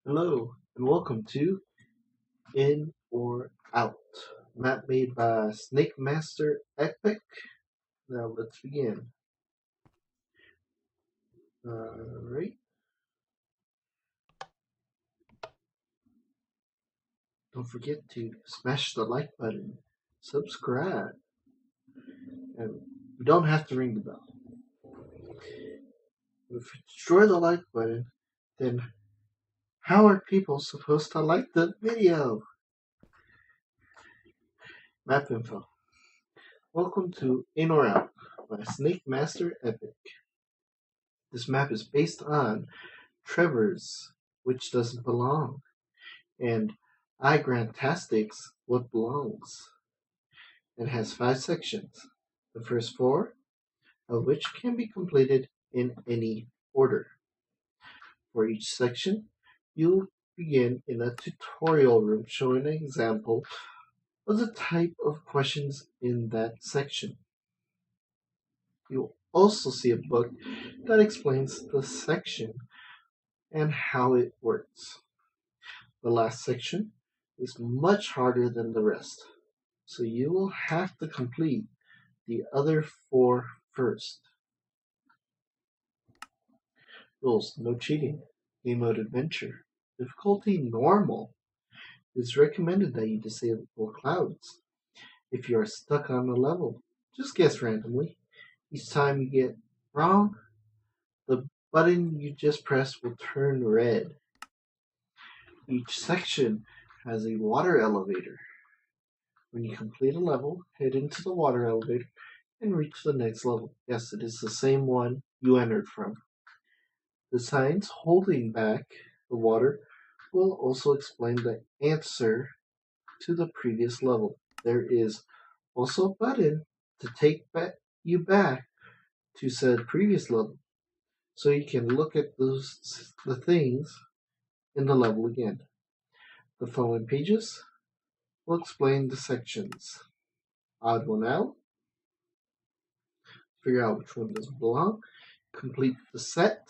Hello and welcome to In or Out, map made by Snake Master Epic. Now let's begin. Alright, don't forget to smash the like button, subscribe, and you don't have to ring the bell. If you destroy the like button, then how are people supposed to like the video? Map info. Welcome to In or Out by Snake Master Epic. This map is based on Trevor's Which Doesn't Belong and I Grantastics What Belongs, and has 5 sections, the first 4 of which can be completed in any order. For each section, you'll begin in a tutorial room showing an example of the type of questions in that section. You'll also see a book that explains the section and how it works. The last section is much harder than the rest, so you will have to complete the other 4 first. Rules: no cheating. Game mode adventure. Difficulty normal. It's recommended that you disable clouds. If you are stuck on a level, just guess randomly. Each time you get wrong, the button you just pressed will turn red. Each section has a water elevator. When you complete a level, head into the water elevator and reach the next level. Yes, it is the same one you entered from. The signs holding back the water will also explain the answer to the previous level. There is also a button to take you back to said previous level, so you can look at the things in the level again. The following pages will explain the sections. Odd one out. Figure out which one doesn't belong. Complete the set.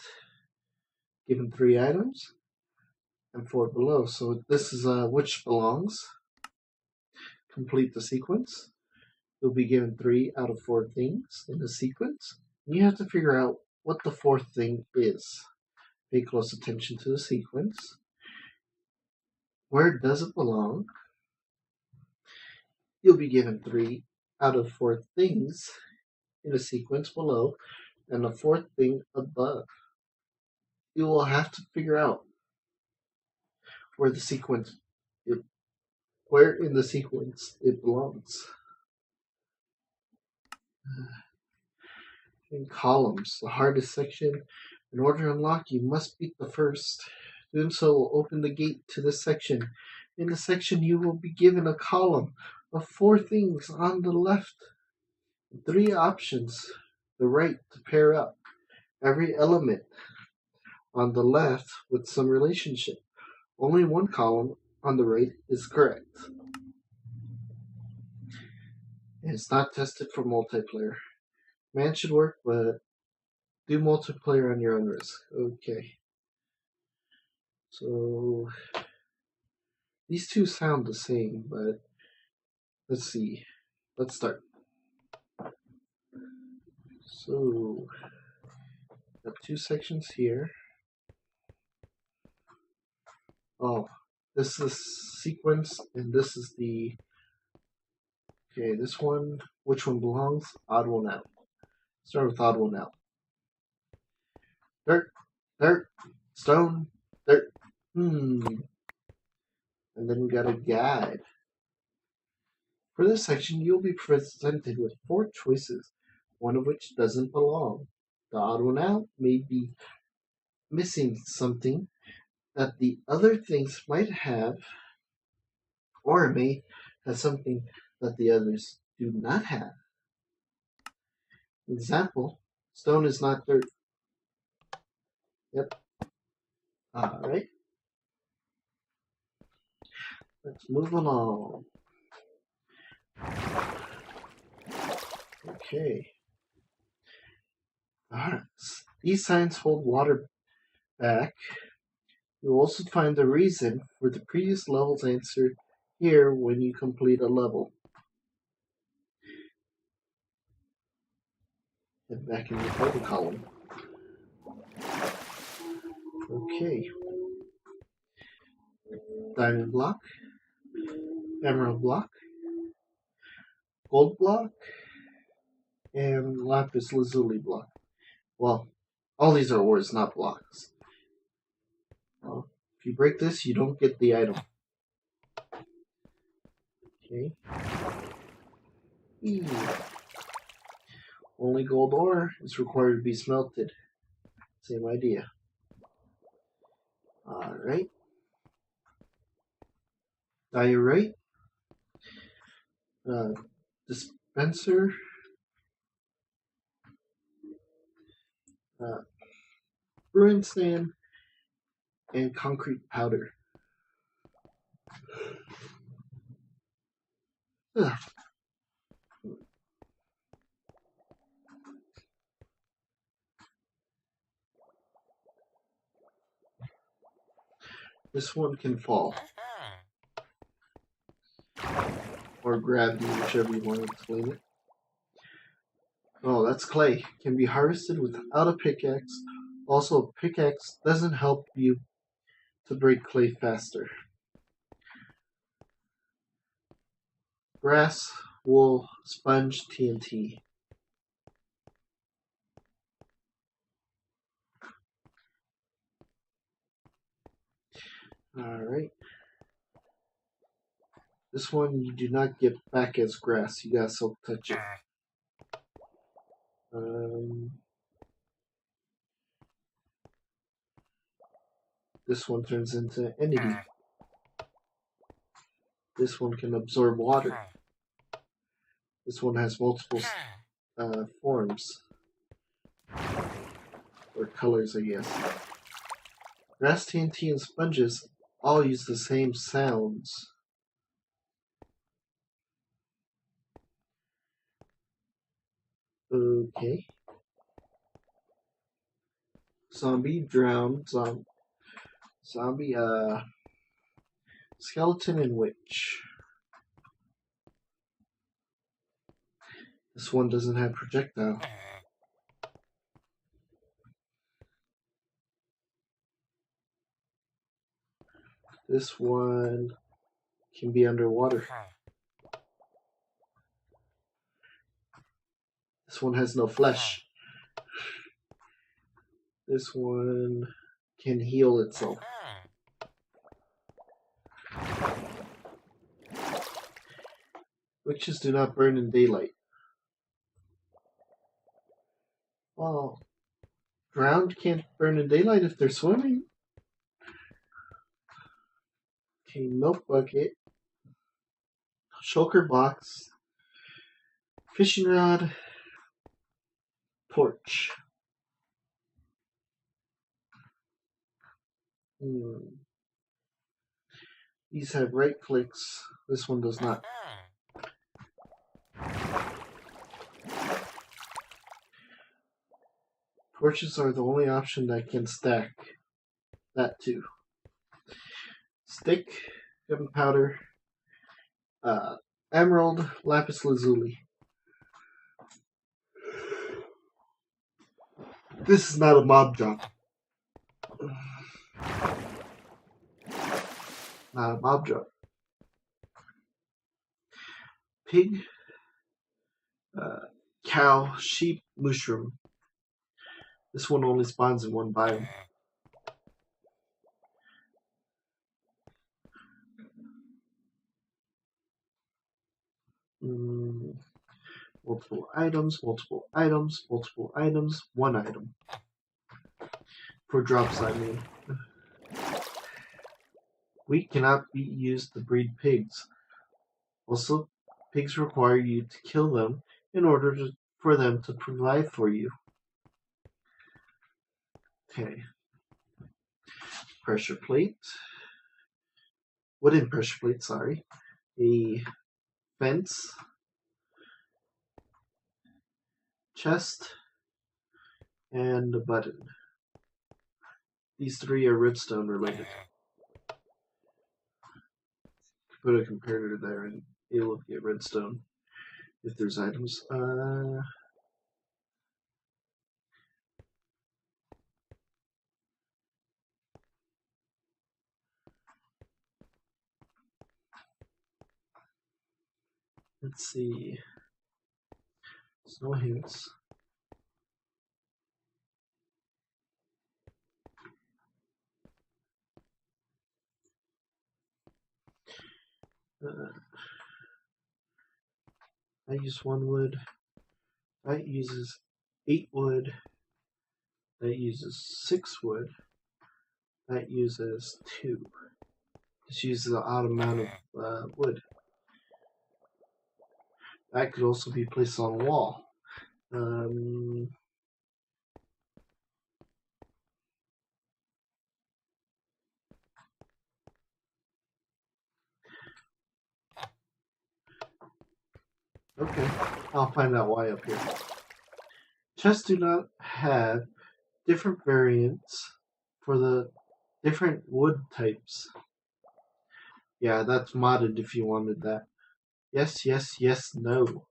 Given 3 items and 4 below. So this is which belongs. Complete the sequence. You'll be given 3 out of 4 things in the sequence. And you have to figure out what the 4th thing is. Pay close attention to the sequence. Where does it belong? You'll be given 3 out of 4 things in the sequence below and the 4th thing above. You will have to figure out where in the sequence it belongs. In columns, the hardest section. In order to unlock, you must beat the first. Doing so will open the gate to this section. In the section, you will be given a column of 4 things on the left, 3 options the right to pair up every element on the left with some relationship. Only 1 column on the right is correct. And it's not tested for multiplayer. Man should work, but do multiplayer on your own risk. Okay. So these two sound the same, but let's see. Let's start. So got 2 sections here. Oh, this is sequence, and this is the. Okay, this one. Which one belongs? Odd one out. Start with odd one out. Dirt, dirt, stone, dirt. And then we got a guide. For this section, you'll be presented with 4 choices, one of which doesn't belong. The odd one out may be missing something that the other things might have, or it may have something that the others do not have. Example, stone is not dirt. Yep. Alright. Let's move along. Okay. Alright. These signs hold water back You'll also find the reason for the previous level's answer here when you complete a level. Head back in the title column. Okay. Diamond block, emerald block, gold block, and lapis lazuli block. Well, all these are ores, not blocks. Well, if you break this, you don't get the item. Okay. Only gold ore is required to be smelted. Same idea. Alright. Diorite. Dispenser. Brewing sand. And concrete powder. Ugh. This one can fall. Or gravity, whichever you want to explain it. Oh, that's clay. Can be harvested without a pickaxe. Also, a pickaxe doesn't help you to break clay faster. Grass, wool, sponge, TNT. Alright. This one you do not get back as grass. You gotta silk touch it. This one turns into entity. This one can absorb water. This one has multiple forms. Or colors, I guess. Grass, TNT, and sponges all use the same sounds. Okay. Zombie, drown, zombie, skeleton, and witch. This one doesn't have projectile. This one can be underwater. This one has no flesh. This one can heal itself. Witches do not burn in daylight. Well, drowned can't burn in daylight if they're swimming. Okay, milk bucket. Shulker box. Fishing rod. Torch. These have right clicks. This one does not. Torches are the only option that can stack. That too. Stick, gunpowder, emerald, lapis lazuli. This is not a mob drop. Not a mob drop. Pig, cow, sheep, mushroom. This one only spawns in one biome. Multiple items, multiple items, multiple items, one item. For drops, I mean. Wheat cannot be used to breed pigs. Also, pigs require you to kill them in order for them to provide for you. Okay. Pressure plate. Wooden pressure plate, sorry. A fence. Chest. And a button. These three are redstone related. Put a comparator there and it'll get redstone if there's items. Let's see. There's no hints. I use 1 wood. That uses 8 wood. That uses 6 wood. That uses 2. This uses an odd amount of wood. That could also be placed on a wall. Okay, I'll find out why up here. Chests do not have different variants for the different wood types. Yeah, that's modded if you wanted that. Yes, yes, yes, no.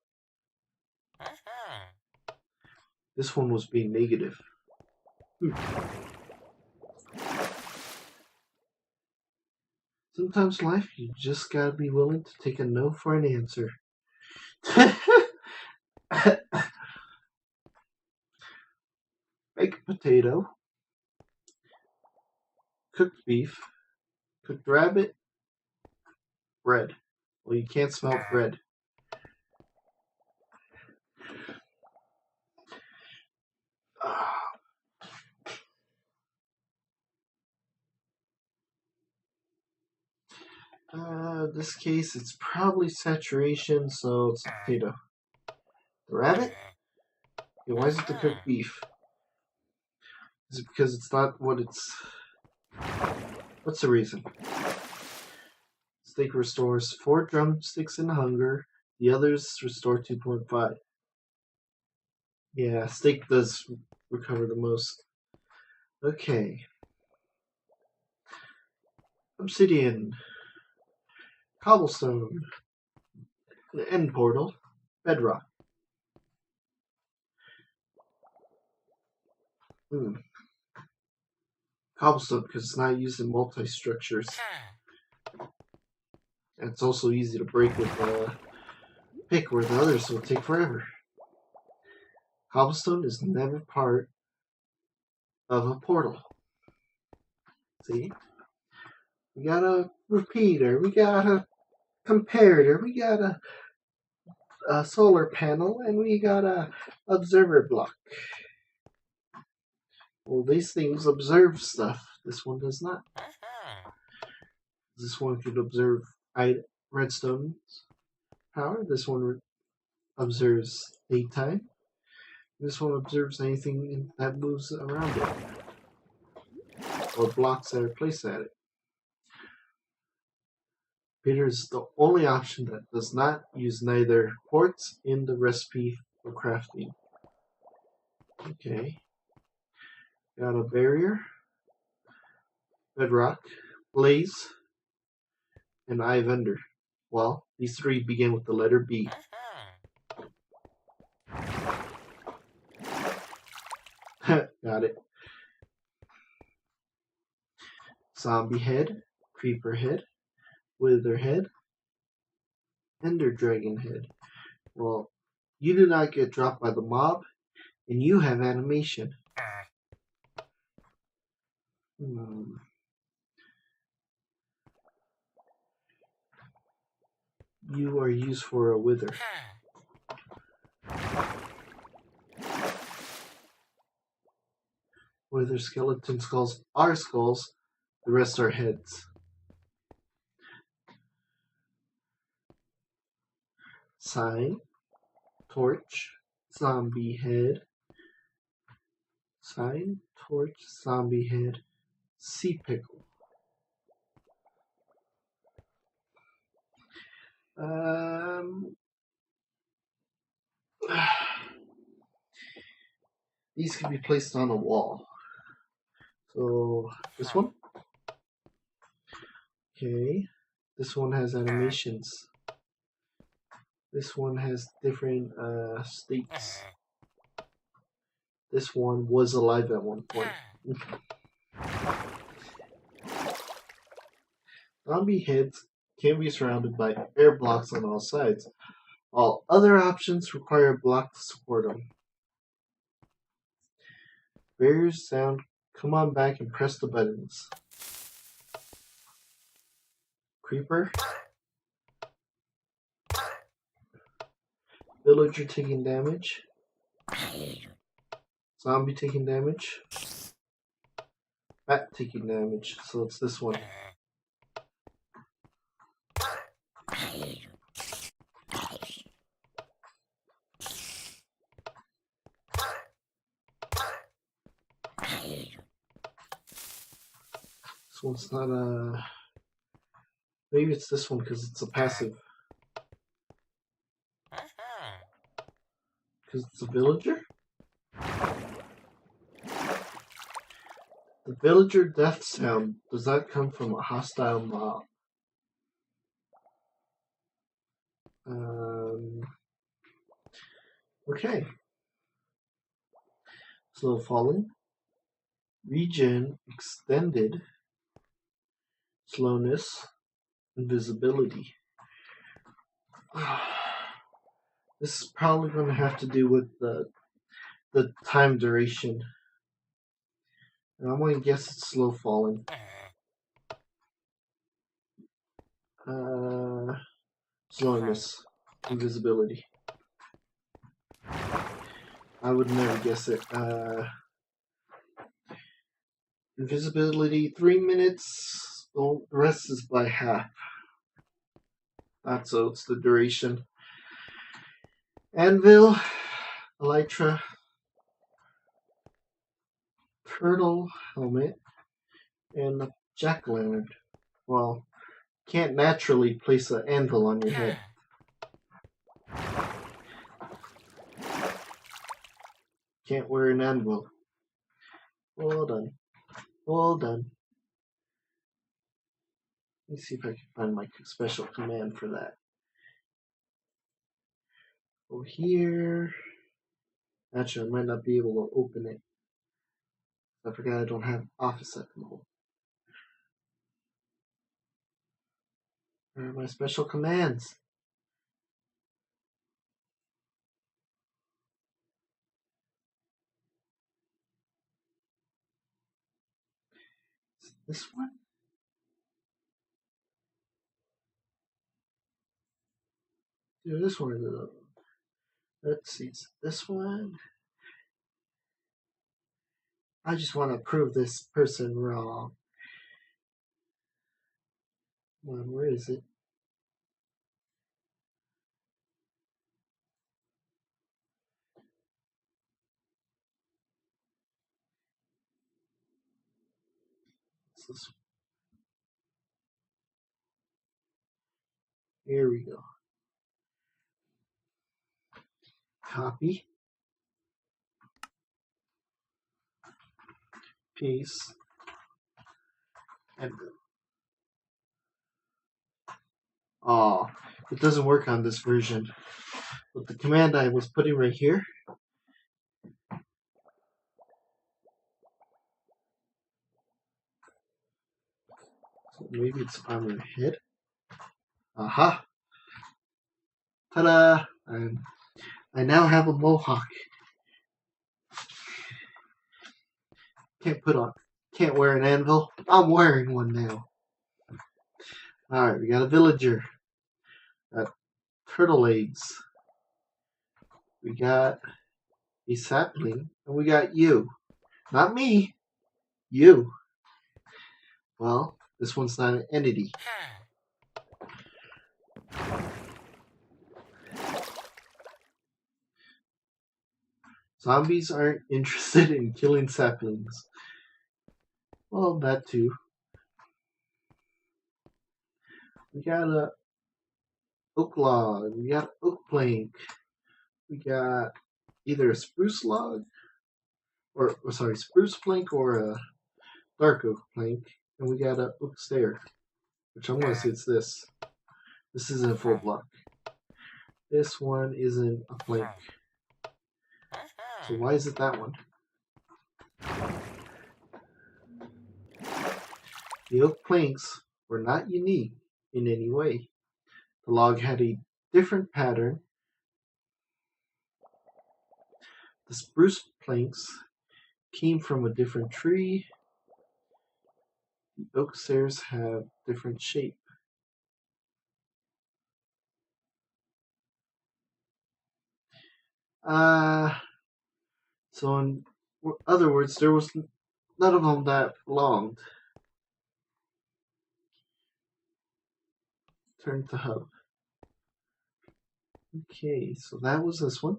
This one was being negative. Sometimes in life, you just gotta be willing to take a no for an answer. Baked potato, cooked beef, cooked rabbit, bread. Well, you can't smell bread. This case, it's probably saturation, so it's a potato. The rabbit? Yeah, why is it the cooked beef? Is it because it's not what it's... What's the reason? Steak restores 4 drumsticks in hunger. The others restore 2.5. Yeah, steak does recover the most. Okay. Obsidian. Cobblestone. The end portal. Bedrock. Cobblestone because it's not used in multi-structures. And it's also easy to break with a pick where the others will take forever. Cobblestone is never part of a portal. See? We got a repeater, we got a comparator, we got a solar panel, and we got a observer block. Well, these things observe stuff. This one does not. This one could observe redstone's power. This one observes daytime. This one observes anything that moves around it, or blocks that are placed at it. Peter is the only option that does not use neither quartz in the recipe for crafting. Okay. Got a barrier, bedrock, blaze, and eye of ender. Well, these three begin with the letter B. Got it. Zombie head, creeper head, wither head, ender dragon head. Well, you do not get dropped by the mob, and you have animation. You are used for a wither. Wither skeleton skulls are skulls, the rest are heads. Sign, torch, zombie head. Sign, torch, zombie head, sea pickle. These can be placed on a wall. So So this one. Okay. This one has animations. This one has different states. This one was alive at one point. Zombie heads can be surrounded by air blocks on all sides. All other options require a block to support them. Barriers sound. Come on back and press the buttons. Creeper. Villager taking damage. Zombie taking damage. Bat taking damage. So it's this one. This one's not a. Maybe it's this one because it's a passive. Because it's a villager? The villager death sound does not come from a hostile mob. Okay. Slow falling. Regen extended. Slowness. Invisibility. This is probably going to have to do with the time duration. And I'm going to guess it's slow falling. Slowness. Invisibility. I would never guess it. Invisibility 3 minutes. The rest is by half. So it's the duration. Anvil, elytra, turtle helmet, and a jack-o'-lantern. Well, can't naturally place an anvil on your head. Can't wear an anvil. Well done. Well done. Let me see if I can find my special command for that. Over here. Actually, I might not be able to open it. I forgot I don't have Office at the moment. Where are my special commands? Is it this one? Either this one or the other one. Let's see. Is it this one? I just want to prove this person wrong. Come on, where is it? It's this one. Here we go. Copy. Paste. And oh, it doesn't work on this version. But the command I was putting right here. So maybe it's on my head. Aha! Ta-da! I now have a mohawk. Can't wear an anvil. I'm wearing one now. Alright, we got a villager. Turtle eggs. We got a sapling. And we got you. Not me. You. Well, this one's not an entity. Zombies aren't interested in killing saplings. Well, that too. We got a oak log. We got oak plank. We got either a spruce log, or sorry, spruce plank or a dark oak plank, and we got a oak stair, which I'm going to say it's this. This isn't a full block. This one isn't a plank. So why is it that one? The oak planks were not unique in any way. The log had a different pattern. The spruce planks came from a different tree. The oak stairs have different shape. So in other words, there was none of them that belonged. Turn to hub. Okay, so that was this one.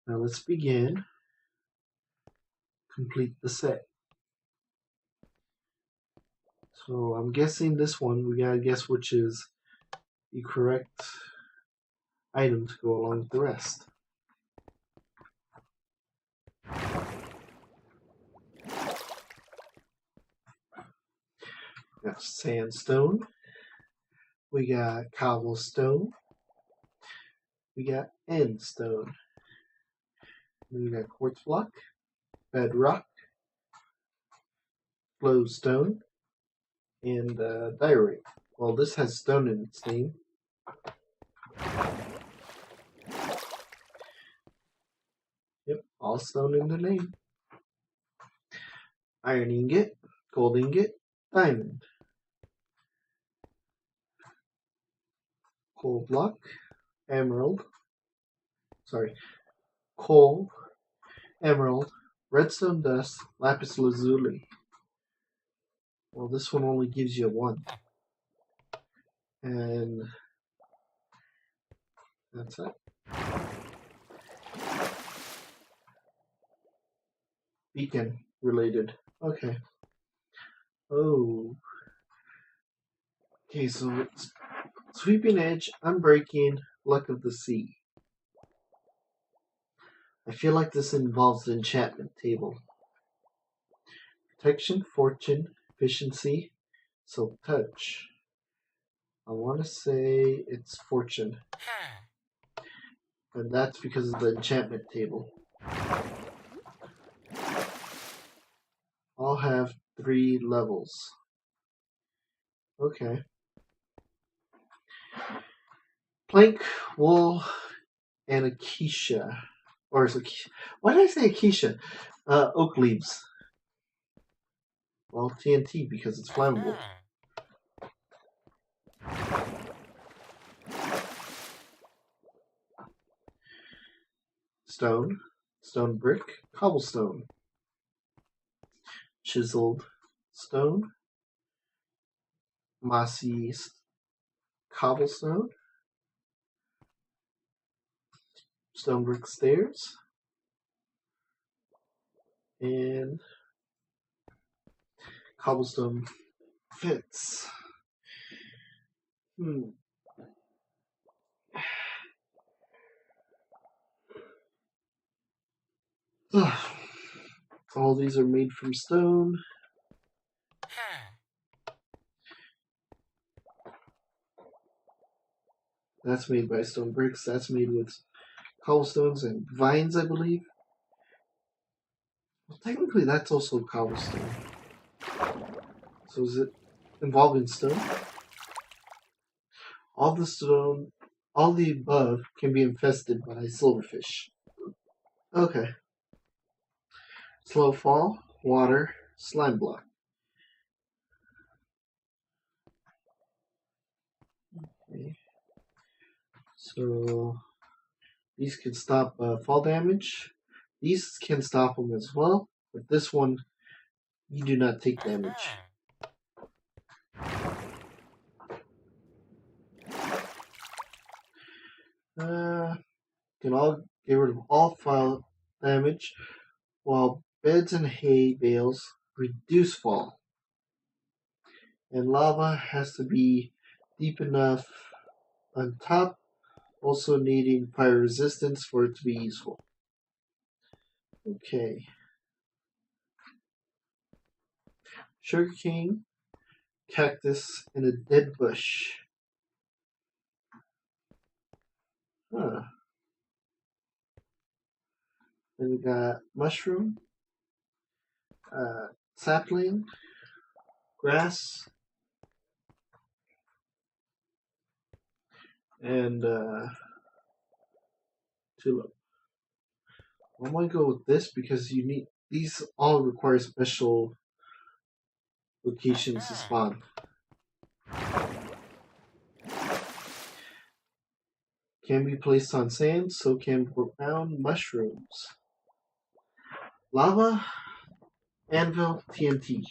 Now let's begin. Complete the set. So I'm guessing this one, we gotta guess which is the correct item to go along with the rest. We got sandstone. We got cobblestone. We got end stone. Then we got quartz block, bedrock, flowstone, and diorite. Well, this has stone in its name. Yep, all stone in the name. Iron ingot, gold ingot, diamond. Coal block, emerald. Coal, emerald, redstone dust, lapis lazuli. Well, this one only gives you one. And that's it. Beacon related. Okay. Oh. Okay, so sweeping edge, unbreaking, luck of the sea. I feel like this involves the enchantment table. Protection, fortune, efficiency, silk touch. I want to say it's fortune. And that's because of the enchantment table. All have 3 levels. Okay. Plank, wool, and acacia. Or is it, why did I say acacia? Oak leaves. Well, TNT because it's flammable. Stone, stone brick, cobblestone. Chiseled stone, mossy cobblestone, stone brick stairs, and cobblestone fence. All these are made from stone. That's made by stone bricks. That's made with cobblestones and vines, I believe. Well, technically, that's also cobblestone. So is it involving stone? All the above can be infested by silverfish. Okay. Slow fall, water, slime block. Okay. So these can stop fall damage. These can stop them as well, but this one you do not take damage. Can all get rid of all fall damage, while beds and hay bales reduce fall. And lava has to be deep enough on top, also needing fire resistance for it to be useful. Okay. sugarcane, cactus, and a dead bush. Huh. Then we got mushroom, sapling, grass, and tulip. I'm gonna go with this because you need these all require special locations to spawn. Can be placed on sand, so can brown mushrooms. Lava, anvil, TNT.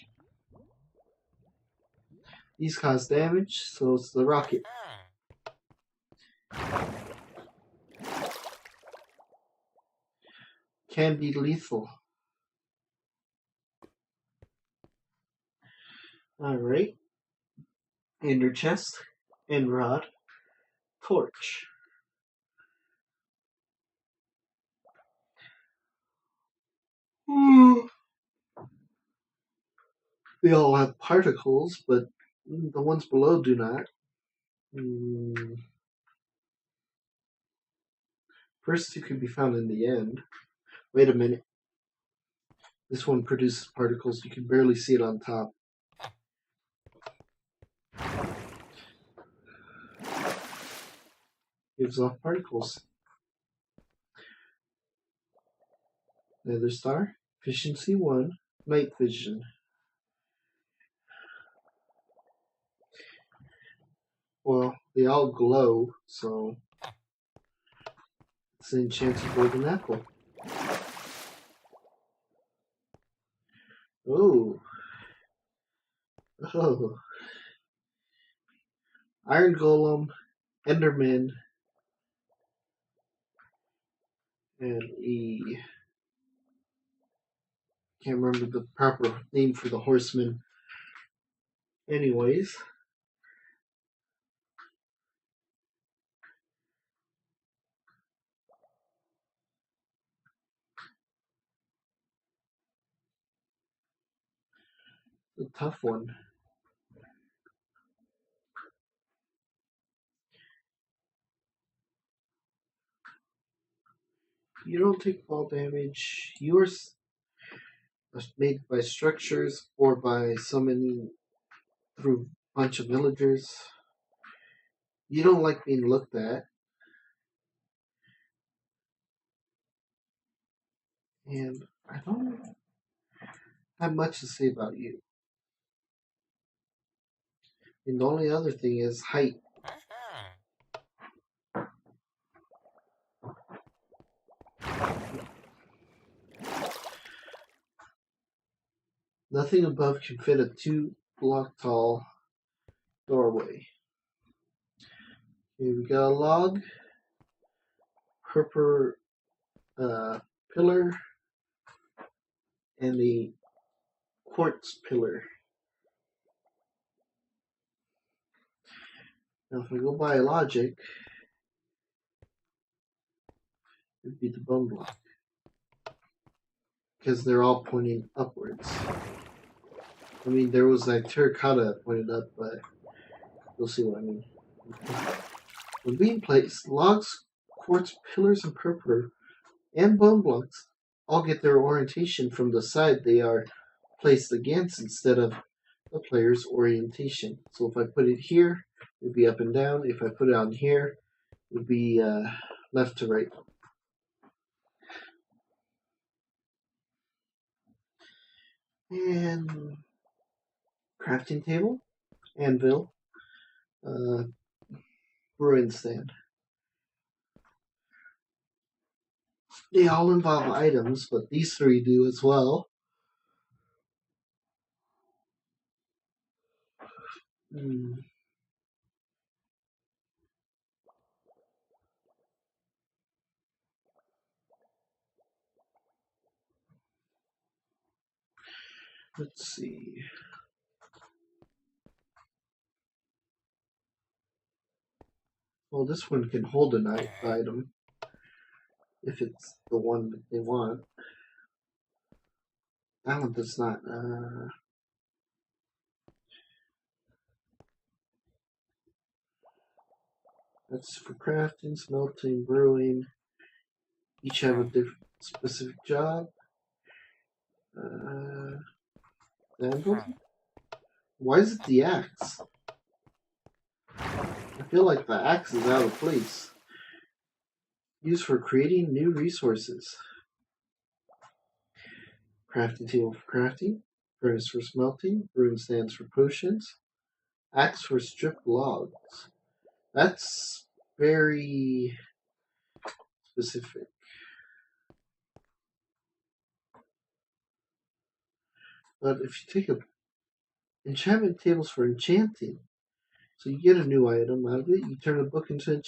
These cause damage, so it's the rocket. Can be lethal. Alright. Ender chest, end rod, torch. They all have particles, but the ones below do not. First two can be found in the end. Wait a minute. This one produces particles. You can barely see it on top. Gives off particles. Nether star. Efficiency 1. Night vision. Well, they all glow, so it's an enchanted golden apple. Oh. Oh. Iron Golem, Enderman, and can't remember the proper name for the horseman. Anyways. A tough one. You don't take fall damage. Yours is made by structures or by summoning through a bunch of villagers. You don't like being looked at. And I don't have much to say about you. And the only other thing is height. Nothing above can fit a 2-block tall doorway. Okay, we got a log, purple pillar, and the quartz pillar. Now, if we go by logic, it'd be the bone block. Because they're all pointing upwards. I mean, there was like terracotta pointed up, but you'll see what I mean. When being placed, logs, quartz pillars, and purple, and bone blocks all get their orientation from the side they are placed against instead of the player's orientation. So if I put it here, it would be up and down. If I put it on here, it would be left to right. And crafting table, anvil, brewing stand. They all involve items, but these three do as well. Let's see. Well, this one can hold an item if it's the one that they want. That one does not. That's for crafting, smelting, brewing. Each have a different specific job. Anvil? Why is it the axe? I feel like the axe is out of place. Used for creating new resources. Crafting table for crafting. Furnace for smelting. Brewing stands for potions. Axe for stripped logs. That's very specific. But if you take a enchantment tables for enchanting, so you get a new item out of it, you turn a book into an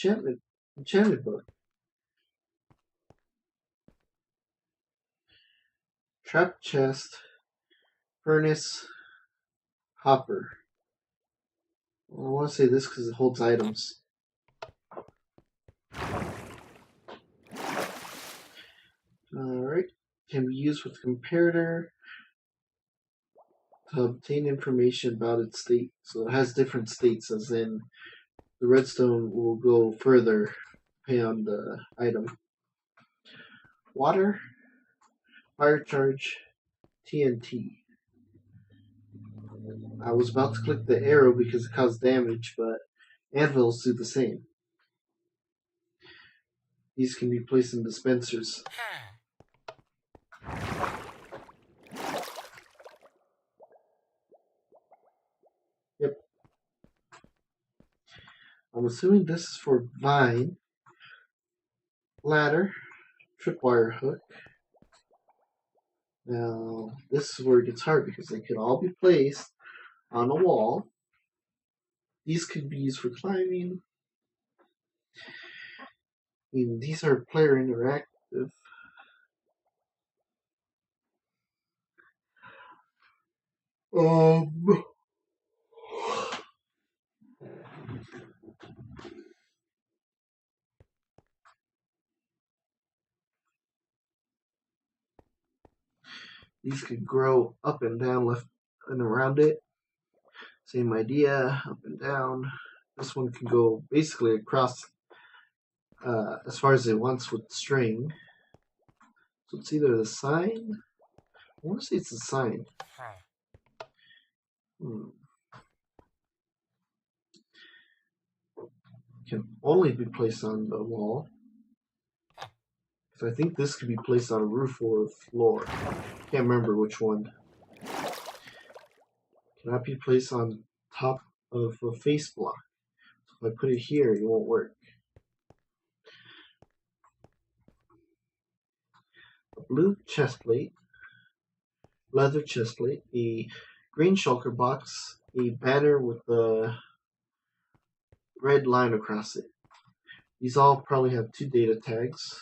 enchanted book. Trap chest, furnace, hopper. I want to say this because it holds items. Alright, can be used with comparator to obtain information about its state. So it has different states, as in the redstone will go further depending on the item. Water, fire charge, TNT. I was about to click the arrow because it caused damage, but anvils do the same. These can be placed in dispensers. Yep. I'm assuming this is for vine, ladder, tripwire hook. Now, this is where it gets hard because they could all be placed on a wall. These could be used for climbing. I mean, these are player interactive. These could grow up and down, left and around it. Same idea, up and down. This one can go basically across as far as it wants with string. So it's either the sign. I want to say it's the sign. Can only be placed on the wall. So I think this could be placed on a roof or a floor. Can't remember which one. Cannot be placed on top of a face block. So if I put it here, it won't work. A blue chest plate, leather chest plate, a green shulker box, a banner with a red line across it. These all probably have 2 data tags.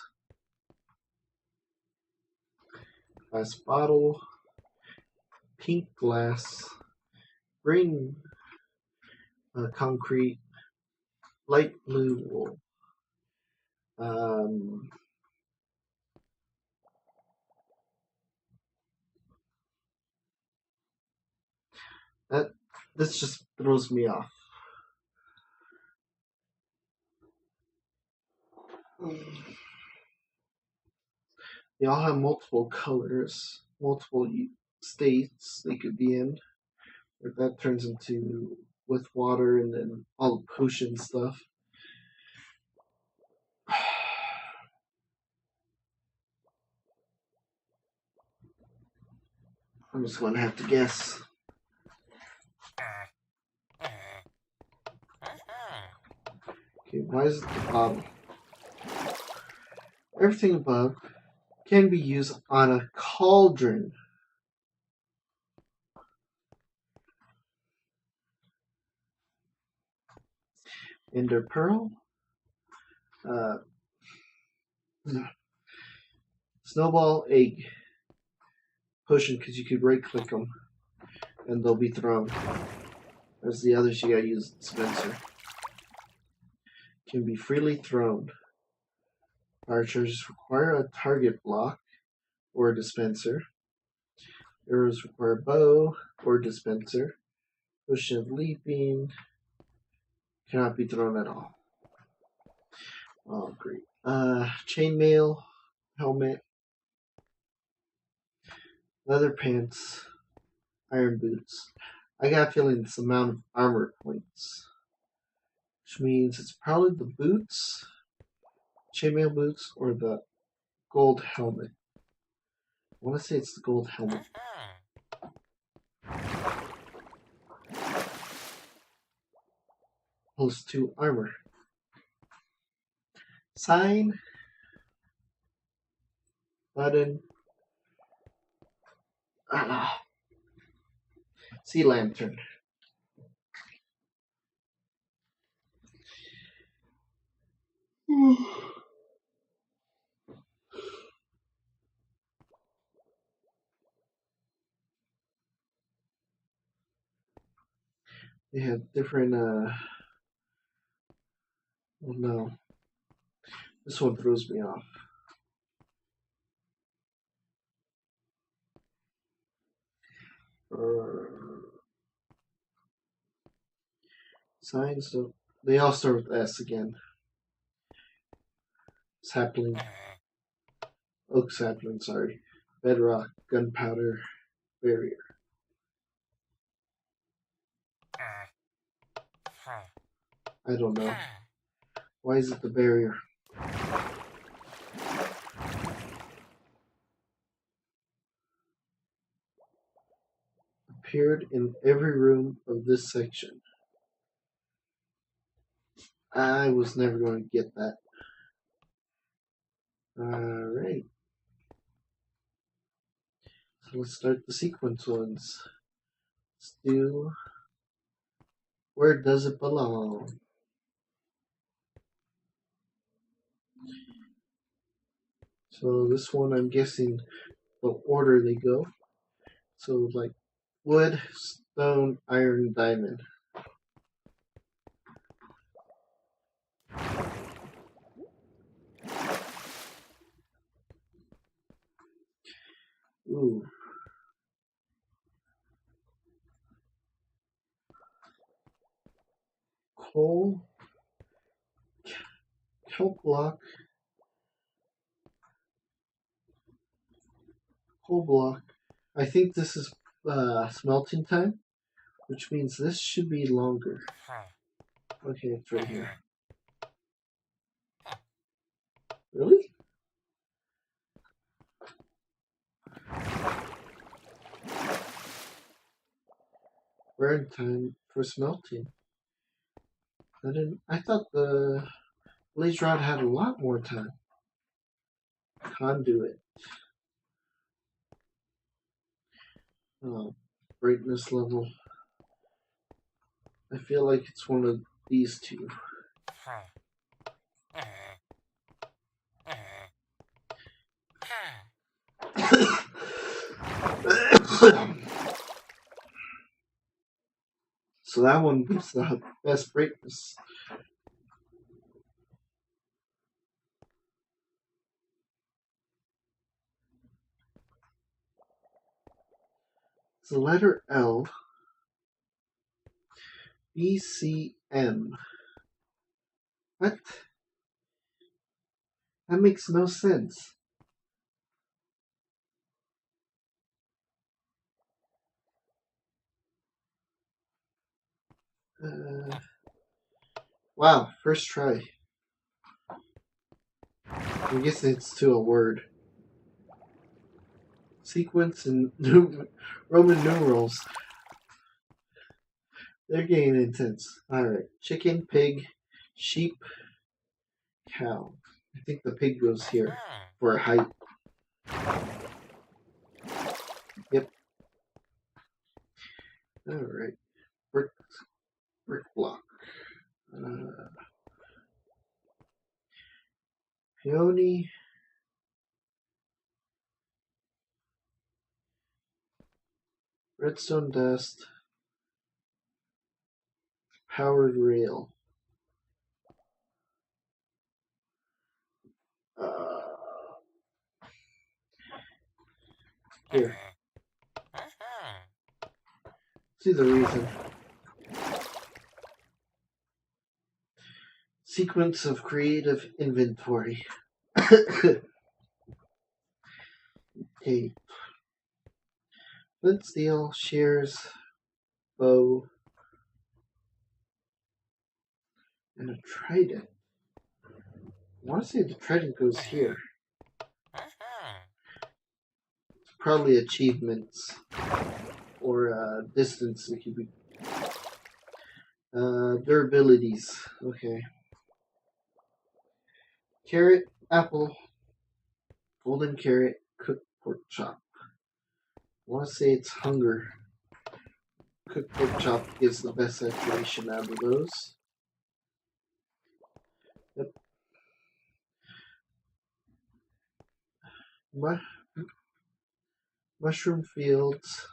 Glass bottle, pink glass, green concrete, light blue wool. This just throws me off. They all have multiple colors, multiple states they could be in. If that turns into with water and then all the potion stuff. I'm just going to have to guess. Okay, why is it the bottom? Everything above can be used on a cauldron. Ender pearl. Snowball egg. Potion, because you could right click them and they'll be thrown. As the others, you gotta use dispenser. Can be freely thrown. Fire charges require a target block or a dispenser. Arrows require bow or dispenser. Potion of leaping cannot be thrown at all. Oh, great. Chainmail, helmet, leather pants, iron boots. I got a feeling it's the amount of armor points, which means it's probably the boots, chainmail boots, or the gold helmet. I want to say it's the gold helmet. Plus 2 armor. Sign, button, sea lantern. They have different, oh no. This one throws me off. Signs, so they all start with S again. Sapling, oak sapling, sorry. Bedrock, gunpowder, barrier. I don't know. Why is it the barrier? Appeared in every room of this section. I was never going to get that. Alright. So let's start the sequence ones. Let's do Where Does It Belong? So this one, I'm guessing the order they go. So like wood, stone, iron, diamond. Ooh. Coal, kelp block, coal block. I think this is smelting time, which means this should be longer. Okay, it's right here. Really? Burn time for smelting. I thought the blaze rod had a lot more time. Conduit. Brightness level. I feel like it's one of these two. So that one gives the best brightness. It's the letter L. BCM. What? That makes no sense. Wow, first try. I guess it's to a word. Sequence and Roman numerals. They're getting intense. Alright. Chicken, pig, sheep, cow. I think the pig goes here for height. Yep. Alright. Brick block. Peony. Redstone dust. Powered rail. Here. See the reason. Sequence of creative inventory. Okay. Flint, steel, shears, bow, and a trident. I want to say the trident goes here. It's probably achievements or distance. It could be durabilities. Okay. Carrot, apple, golden carrot, cooked pork chop. I want to say it's hunger. Cooked pork chop gives the best saturation out of those. Yep. Mushroom fields,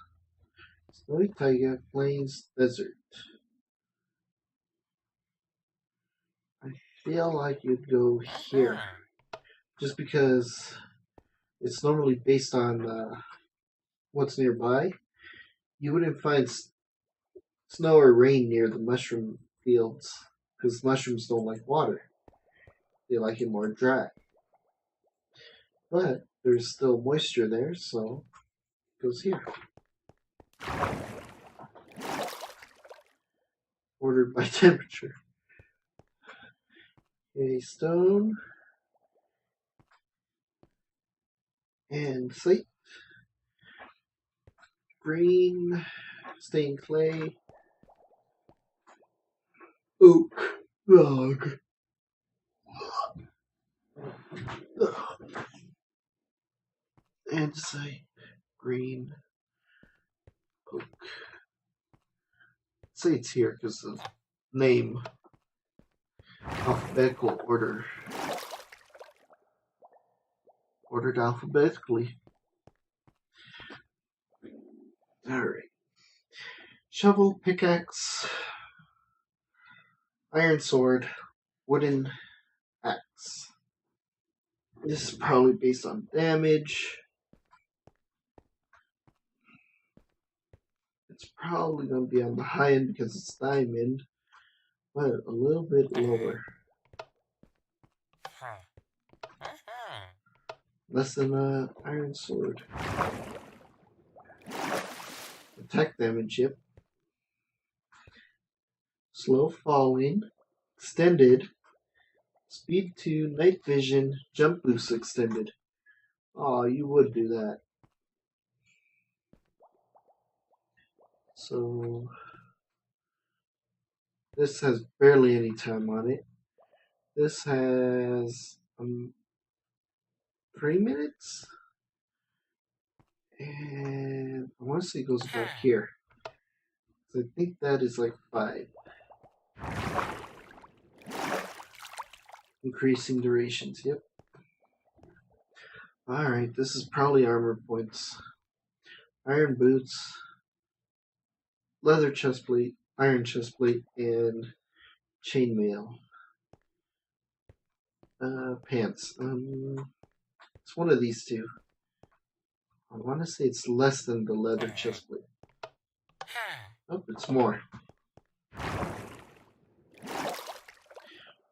snowy taiga, plains, desert. I feel like you'd go here, just because it's normally based on what's nearby. You wouldn't find snow or rain near the mushroom fields, because mushrooms don't like water. They like it more dry. But there's still moisture there, so it goes here. Ordered by temperature. Okay, stone and slate. Green, stained clay, oak, log. Andesite, green, oak. I'd say it's here because of name. Alphabetical order. Ordered alphabetically. Alright. Shovel, pickaxe, iron sword, wooden axe. This is probably based on damage. It's probably going to be on the high end because it's diamond, but a little bit lower. Less than an iron sword. Attack damage, yep. Slow falling, extended, speed 2, night vision, jump boost extended. Oh, you would do that. So, this has barely any time on it. This has 3 minutes? And I want to say it goes about here. So I think that is like 5. Increasing durations, yep. Alright, this is probably armor points. Iron boots, leather chestplate, iron chestplate, and chainmail. Pants. It's one of these two. I want to say it's less than the leather chestplate. Oh, it's more.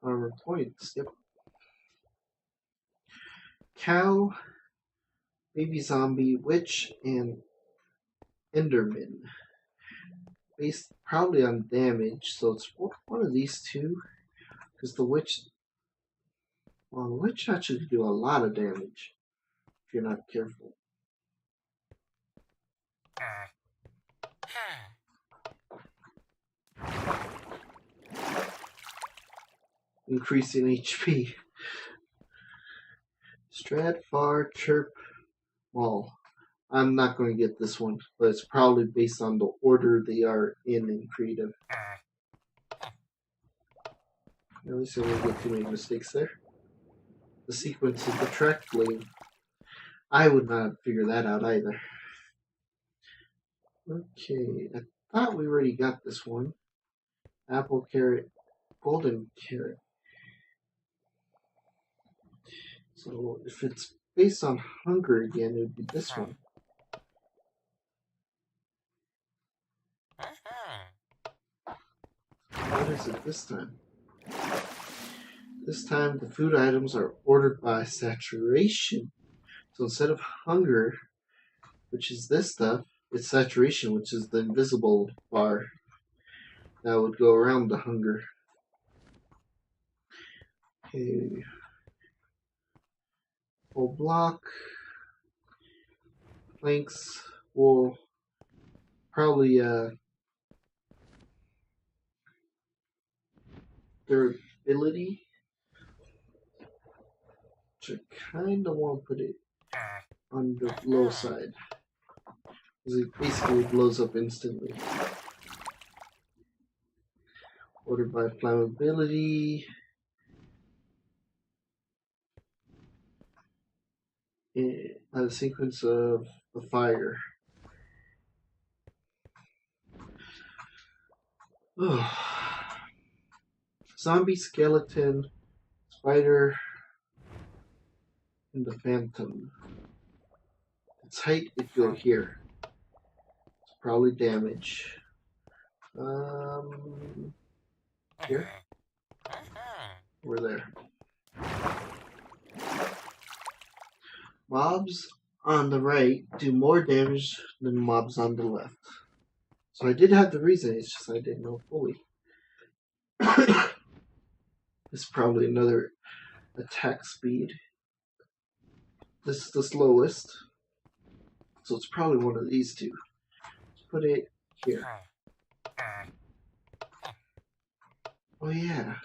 Armor points, yep. Cow, baby zombie, witch, and enderman. Based probably on damage, so it's one of these two. Because the witch, well, the witch actually can do a lot of damage if you're not careful. Increasing HP. Stradfar, chirp, well, I'm not going to get this one, but it's probably based on the order they are in creative. At least I won't get too many mistakes there. The sequence of the track blade. I would not figure that out either. Okay, I thought we already got this one. Apple, carrot, golden carrot. So if it's based on hunger again, it would be this one. What is it this time? This time the food items are ordered by saturation. So instead of hunger, which is this stuff, it's saturation, which is the invisible bar that would go around the hunger. Okay. Whole block. Planks will probably durability. Which I kinda want to put it on the low side. Because it basically blows up instantly. Ordered by flammability. A sequence of the fire. Zombie, skeleton, spider, and the phantom. Its height, it go here. It's probably damage. Here? Over there. Mobs on the right do more damage than mobs on the left. So I did have the reason, it's just I didn't know fully. This is probably another attack speed. This is the slowest. So it's probably one of these two. Let's put it here. Oh yeah.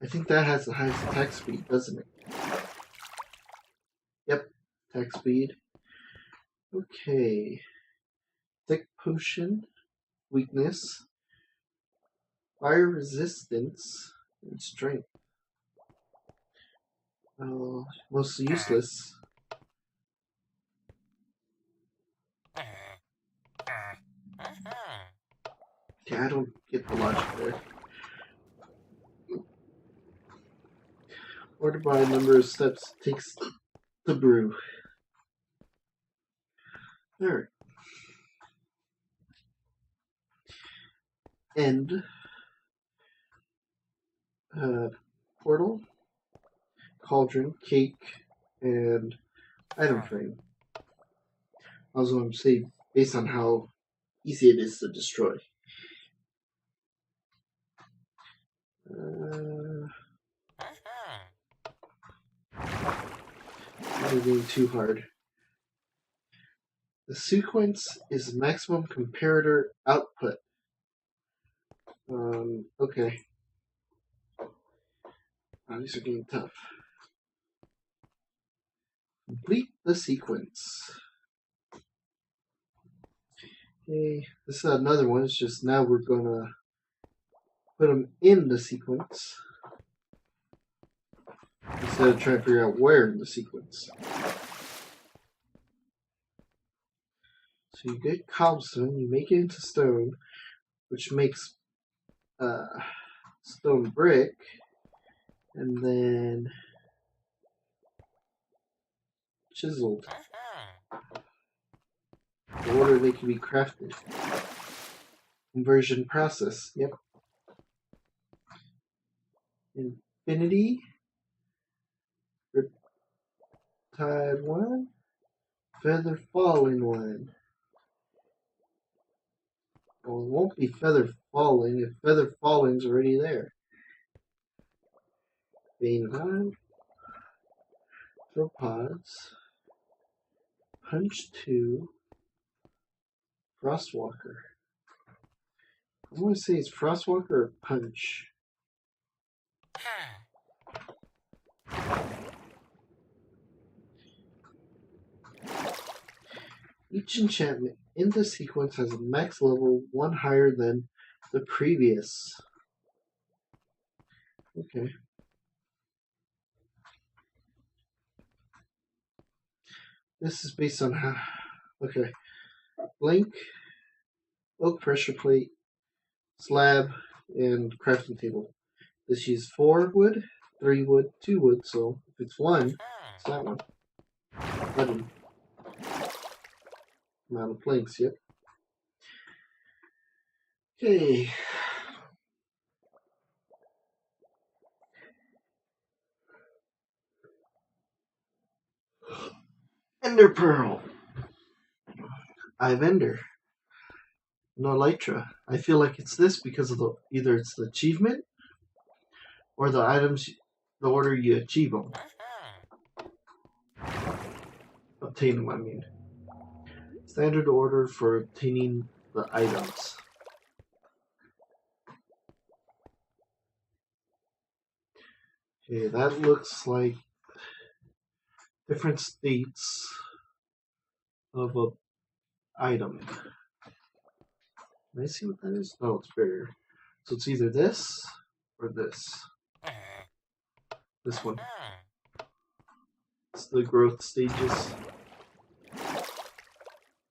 I think that has the highest attack speed, doesn't it? Yep. Attack speed. Okay. Thick potion. Weakness. Fire resistance. And strength. Mostly useless. Yeah, I don't get the logic there. Ordered by number of steps takes the brew. Alright. End. Portal. Cauldron. Cake. And item frame. I was going to say, based on how easy it is to destroy. They're being too hard. The sequence is maximum comparator output. Okay. Oh, these are getting tough. Complete the sequence. Okay, this is another one. It's just now we're gonna put them in the sequence instead of trying to figure out where in the sequence. So you get cobblestone, you make it into stone, which makes stone brick, and then chiseled. The order they can be crafted. Conversion process. Yep. Infinity. Riptide 1. Feather falling 1. Well, it won't be feather falling if feather falling's already there. Vein Hive. Throw pods. Punch 2. Frostwalker. I want to say it's Frostwalker or Punch. Each enchantment in the sequence has a max level 1 higher than the previous. Okay. This is based on how. Okay. Blank, oak pressure plate, slab, and crafting table. This uses 4 wood, 3 wood, 2 wood, so if it's 1, it's that one. 11. Amount of planks, yep. Okay. Ender Pearl. I have Ender. No Elytra. I feel like it's this because of either it's the achievement or the items, the order you achieve them. Obtain them, I mean. Standard order for obtaining the items. Okay, that looks like different states of a item. Can I see what that is? Oh, it's bigger. So it's either this or this. This one. It's the growth stages.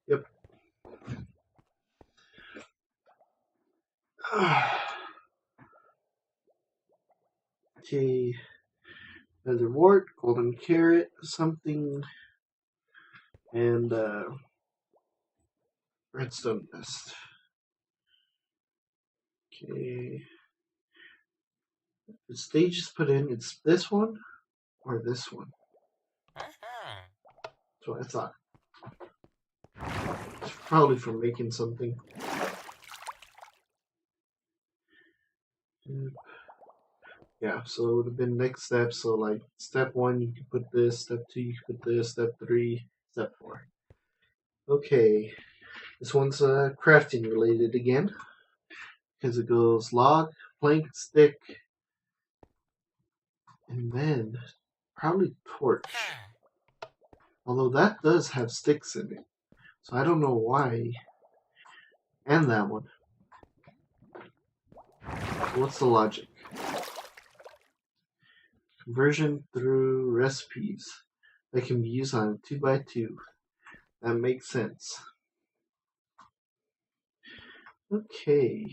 Yep. Okay. Another wart, golden carrot, something, and redstone nest. Okay. The stage is put in, it's this one or this one. That's what I thought. It's probably for making something. Yeah, so it would have been next step. So like step 1 you can put this, step 2 you can put this, step 3, step 4. Okay, this one's crafting related again, because it goes log, plank, stick, and then probably torch. Although that does have sticks in it, so I don't know why. And that one. What's the logic? Conversion through recipes that can be used on a 2x2. That makes sense. Okay.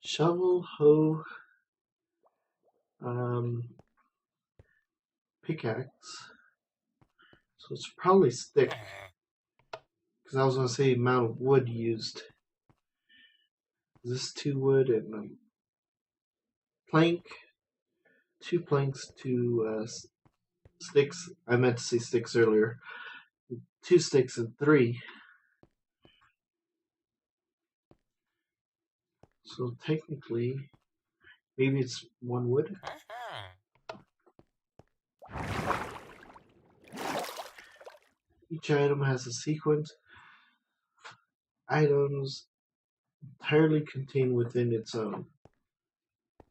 Shovel, hoe, pickaxe. So it's probably stick. Because I was going to say amount of wood used. This is 2 wood and plank. 2 planks, 2 sticks. I meant to say sticks earlier. 2 sticks and 3. So technically, maybe it's 1 wood. Each item has a sequence. Items entirely contained within its own.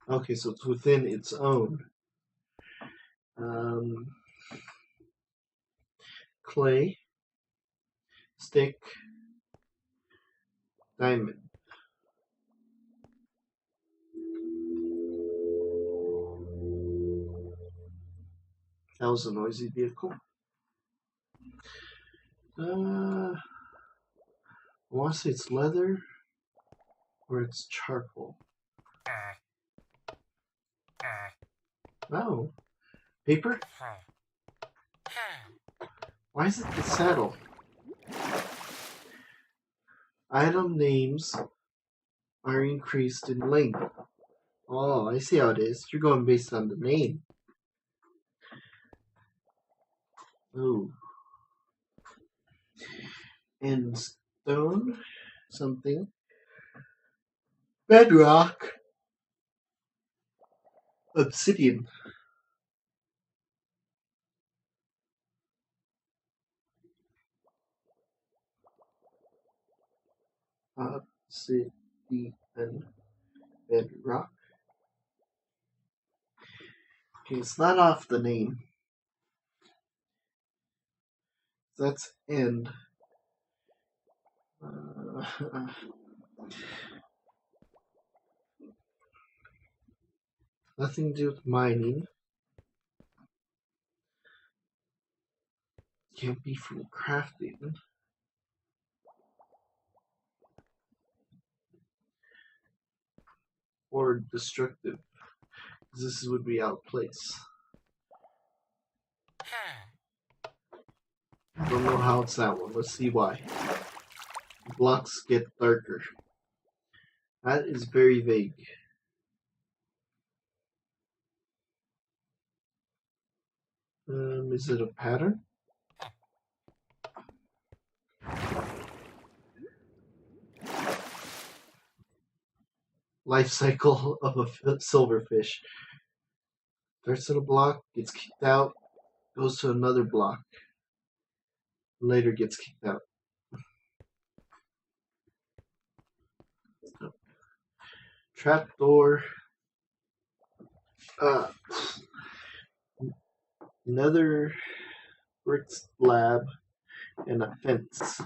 Okay, so it's within its own. Clay, stick, diamond. That was a noisy vehicle. I want to say it's leather or it's charcoal. Oh, paper? Why is it the saddle? Item names are increased in length. Oh, I see how it is. You're going based on the name. Oh. And stone, something. Bedrock. Obsidian. Obsidian. Bedrock. Okay, it's not off the name. That's end. Nothing to do with mining. Can't be from crafting. Or destructive. This would be out of place. I don't know how it's that one. Let's see why. Blocks get darker. That is very vague. Is it a pattern? Life cycle of a silverfish. Starts at a block, gets kicked out, goes to another block, later gets kicked out. Trapdoor. Another brick slab and a fence.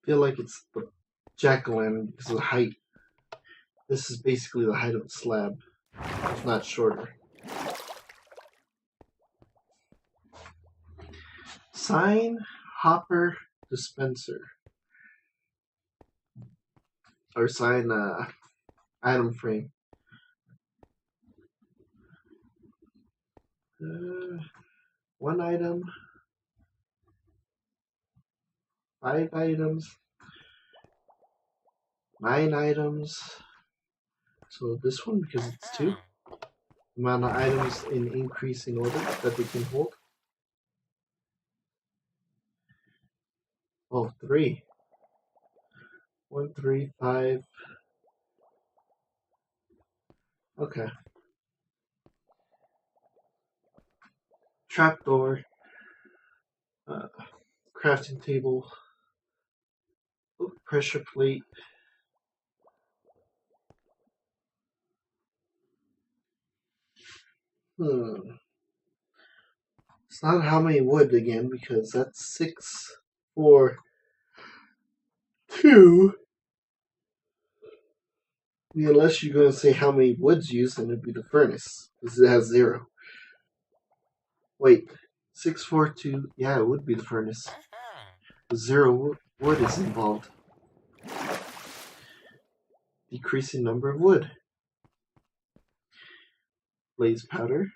Feel like it's the jack-o'-lantern because of the height. This is basically the height of the slab, if not shorter. Sign, hopper, dispenser. Or sign, item frame. One item. 5 items. 9 items. So this one, because it's 2. Amount of items in increasing order that they can hold. Oh, 3. 1, 3, 5. Okay. Trapdoor. Crafting table. Pressure plate. It's not how many wood again, because that's 6, 4, 2. Unless you're going to say how many woods used, then it'd be the furnace, because it has 0. Wait, 6, 4, 2. Yeah, it would be the furnace. 0 wood is involved. Decreasing number of wood. Blaze powder.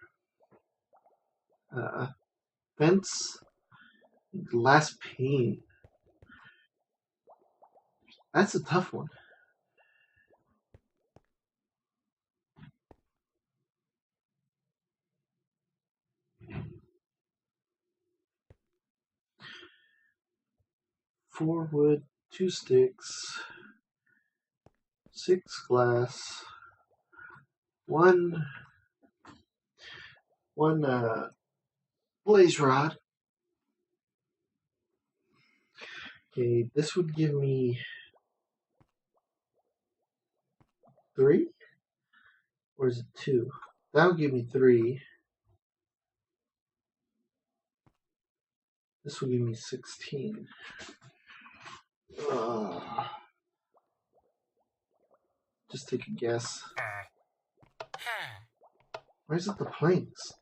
Fence. Glass pane. That's a tough one. Four wood, 2 sticks, 6 glass, one blaze rod. Okay, this would give me 3, or is it 2? That would give me 3. This would give me 16. Just take a guess. Why is it the planks?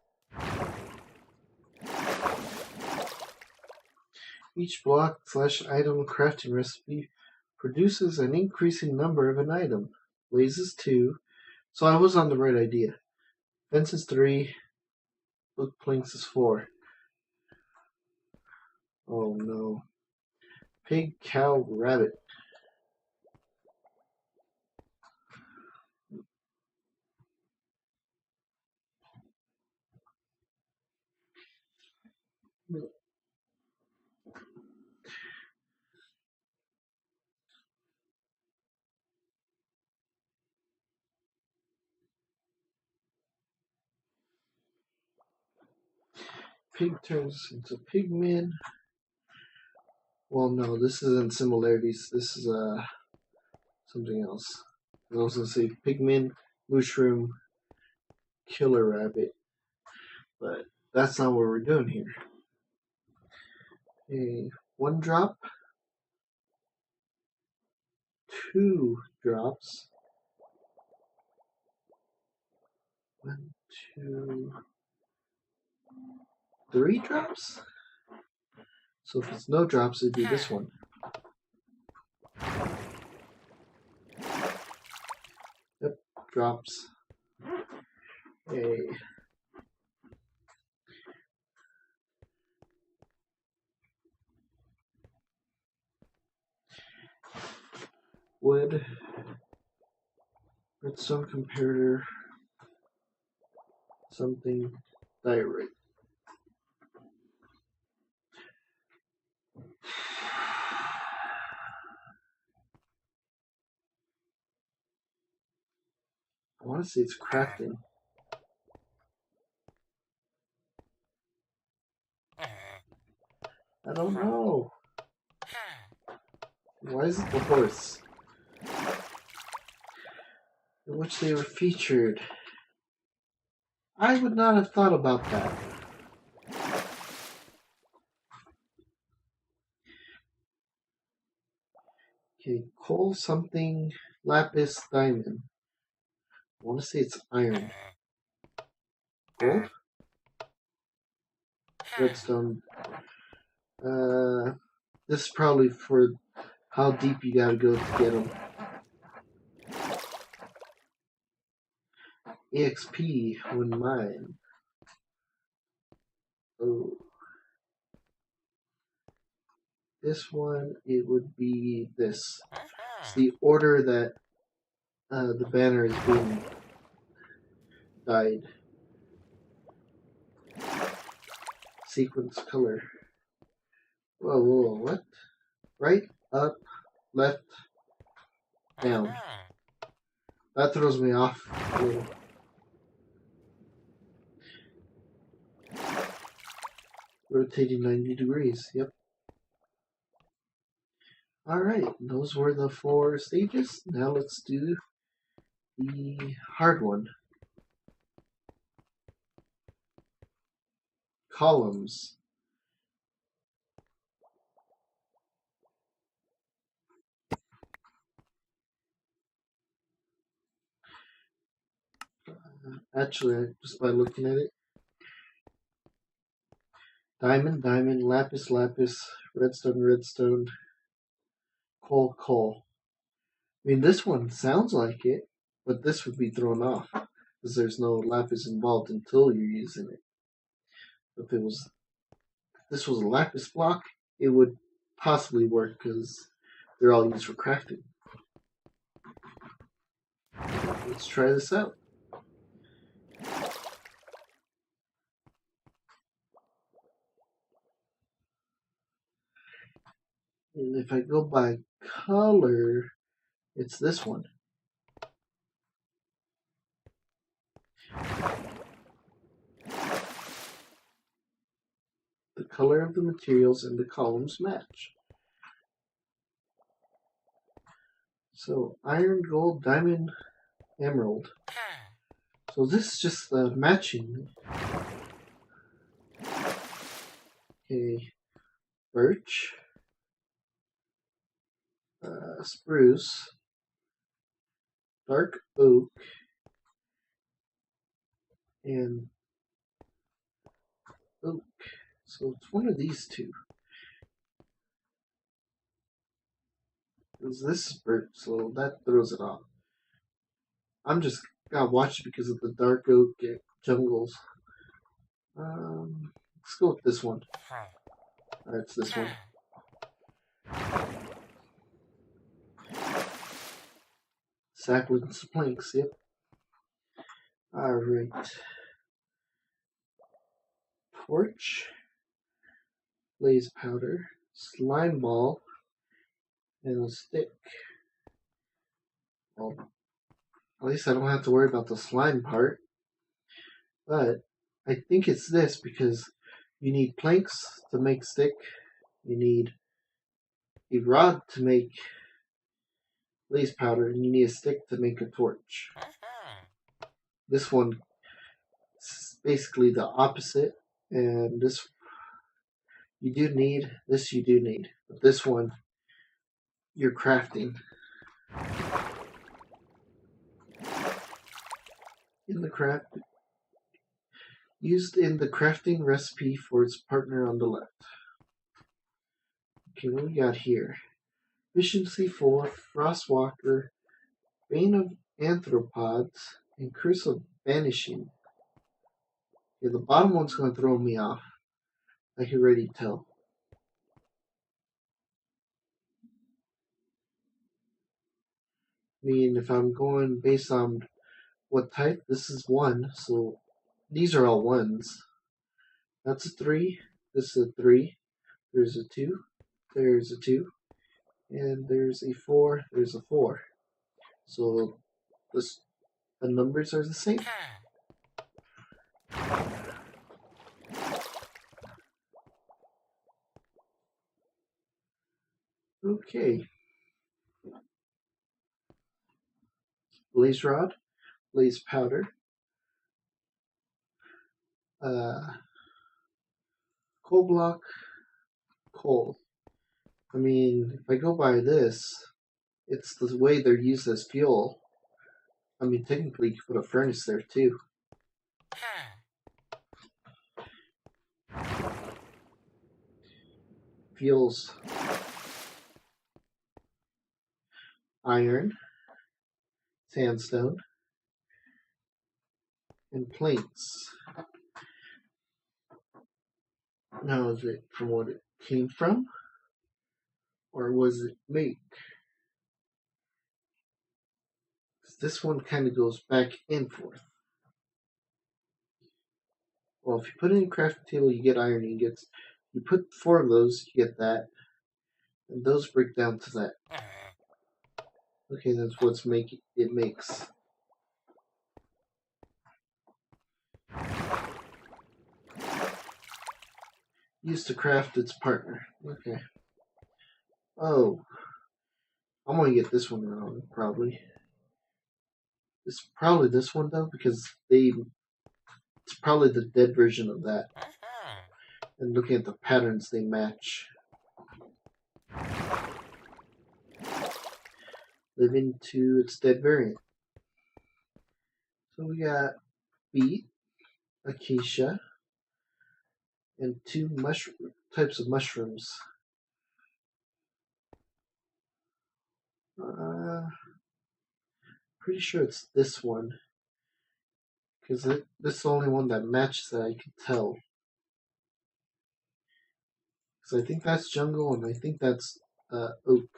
Each block / item crafting recipe produces an increasing number of an item. Blazes 2. So I was on the right idea. Fence is 3. Wood planks is 4. Oh no. Pig, cow, rabbit. Pig turns into pigman. Well, no, this isn't similarities. This is something else. I was going to say pigman, mushroom, killer rabbit. But that's not what we're doing here. Okay, 1 drop. 2 drops. 1, 2, 3 drops? So if it's no drops, it'd be this one. Yep, drops. Okay. Wood. Redstone comparator. something diorite. I want to say it's crafting. I don't know. Why is it the horse? In which they were featured. I would not have thought about that. Okay, coal something, lapis, diamond. I want to say it's iron. Gold? Redstone. This is probably for how deep you gotta go to get them. EXP when mine. Oh. This one, it would be this. It's the order that the banner is being dyed. Sequence color. Whoa, what? Right, up, left, down. That throws me off a little. Rotating 90 degrees, yep. Alright, those were the 4 stages. Now let's do the hard one. Columns. Actually, just by looking at it, diamond, diamond, lapis, lapis, redstone, redstone, coal, coal. I mean, this one sounds like it, but this would be thrown off because there's no lapis involved until you're using it. If this was a lapis block, it would possibly work because they're all used for crafting. Let's try this out. And if I go by color, it's this one. The color of the materials and the columns match. So iron, gold, diamond, emerald. So this is just the matching. Okay, birch, spruce, dark oak, and oak. So it's one of these two. Because this is birch, so that throws it off. I'm just gotta watch it because of the dark oak jungles. Let's go with this one. Alright, it's this one. Saplings, planks, yep. Alright. Torch, blaze powder, slime ball, and a stick. Well, at least I don't have to worry about the slime part. But I think it's this because you need planks to make stick. You need a rod to make blaze powder, and you need a stick to make a torch. This one is basically the opposite, and this you do need. This you do need, but this one you're crafting. In the craft, used in the crafting recipe for its partner on the left. Okay, what we got here? Efficiency 4, Frostwalker, Bane of Anthropods, and Curse of Vanishing. Okay, the bottom one's going to throw me off. I can already tell. I mean, if I'm going based on what type, this is 1, so these are all ones. That's a 3. This is a 3. There's a 2. There's a 2. And there's a 4. There's a 4. So this, the numbers are the same. Okay. Blaze rod, blaze powder, coal block, coal. I mean, if I go by this, it's the way they're used as fuel. I mean, technically, you could put a furnace there too. Fuels iron, sandstone, and plates. Now, is it from what it came from, or was it made? This one kind of goes back and forth. Well, if you put it in a crafting table, you get iron ingots. You put 4 of those, you get that. And those break down to that. Okay, that's what's it makes. Used to craft its partner. Okay. Oh. I'm gonna get this one wrong, probably. It's probably this one though, because it's probably the dead version of that. And looking at the patterns, they match. Live into its dead variant. So we got beet, acacia, and 2 types of mushrooms. Pretty sure it's this one, because this is the only one that matches that I can tell. Because I think that's jungle, and I think that's oak.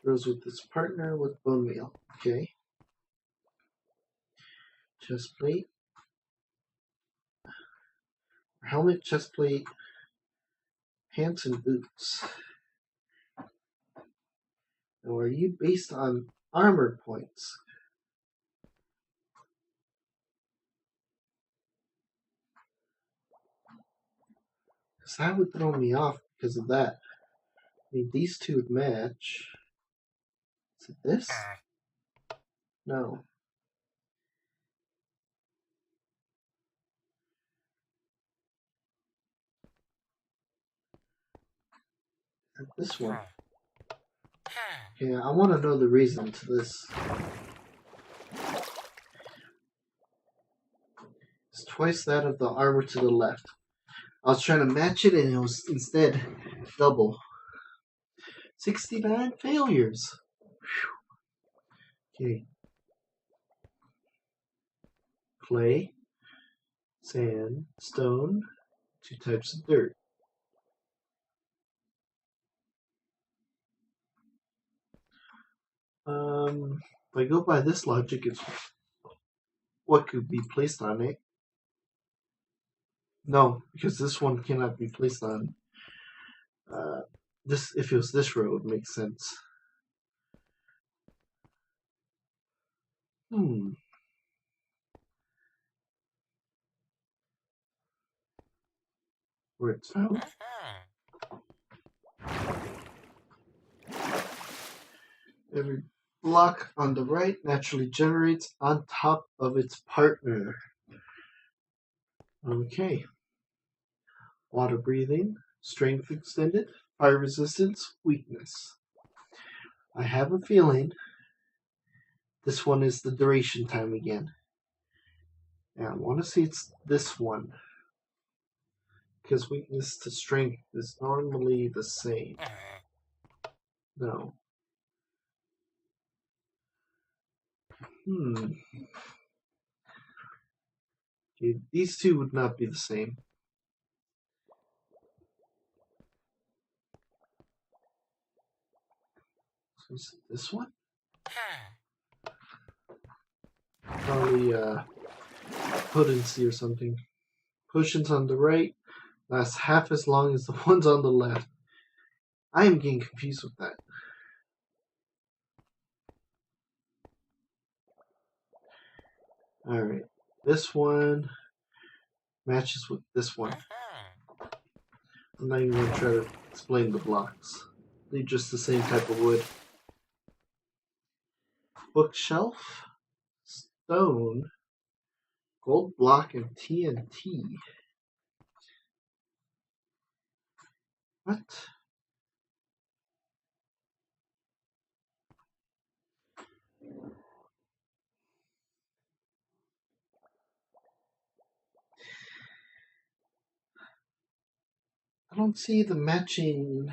Goes with its partner with bone meal. Okay. Chest plate. Helmet, chest plate, pants, and boots. Now, are you based on armor points? Because that would throw me off because of that. I mean, these two would match. Is it this? No. Is it this one? Okay, I want to know the reason to this. It's twice that of the armor to the left. I was trying to match it and it was instead double. 69 failures. Okay. Clay, sand, stone, 2 types of dirt. If I go by this logic, it's what could be placed on it. No, because this one cannot be placed on. This, if it was this row, it would make sense. Where it's found. Every block on the right naturally generates on top of its partner. Okay. Water breathing, strength extended, fire resistance, weakness. I have a feeling this one is the duration time again. And I want to see it's this one. Because weakness to strength is normally the same. No. Okay, these two would not be the same. So is it this one? Probably potency or something. Potions on the right last half as long as the ones on the left. I am getting confused with that. Alright, this one matches with this one. I'm not even going to try to explain the blocks. They're just the same type of wood. Bookshelf, stone, gold block, and TNT. What? I don't see the matching.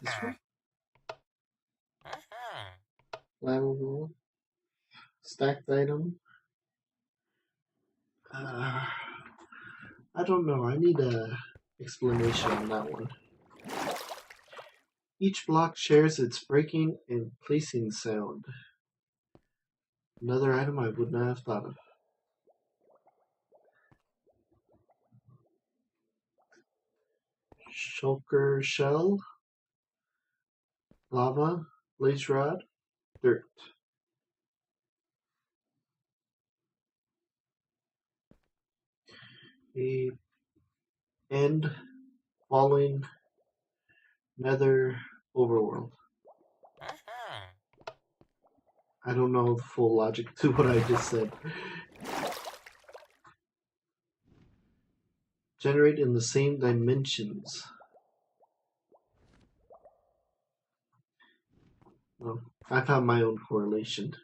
This one? Flammable. Stacked item. I don't know. I need a explanation on that one. Each block shares its breaking and placing sound. Another item I would not have thought of. Shulker shell. Lava. Blaze rod. Dirt. A end. Falling. Nether. Overworld. I don't know the full logic to what I just said. Generate in the same dimensions. Well, I found my own correlation.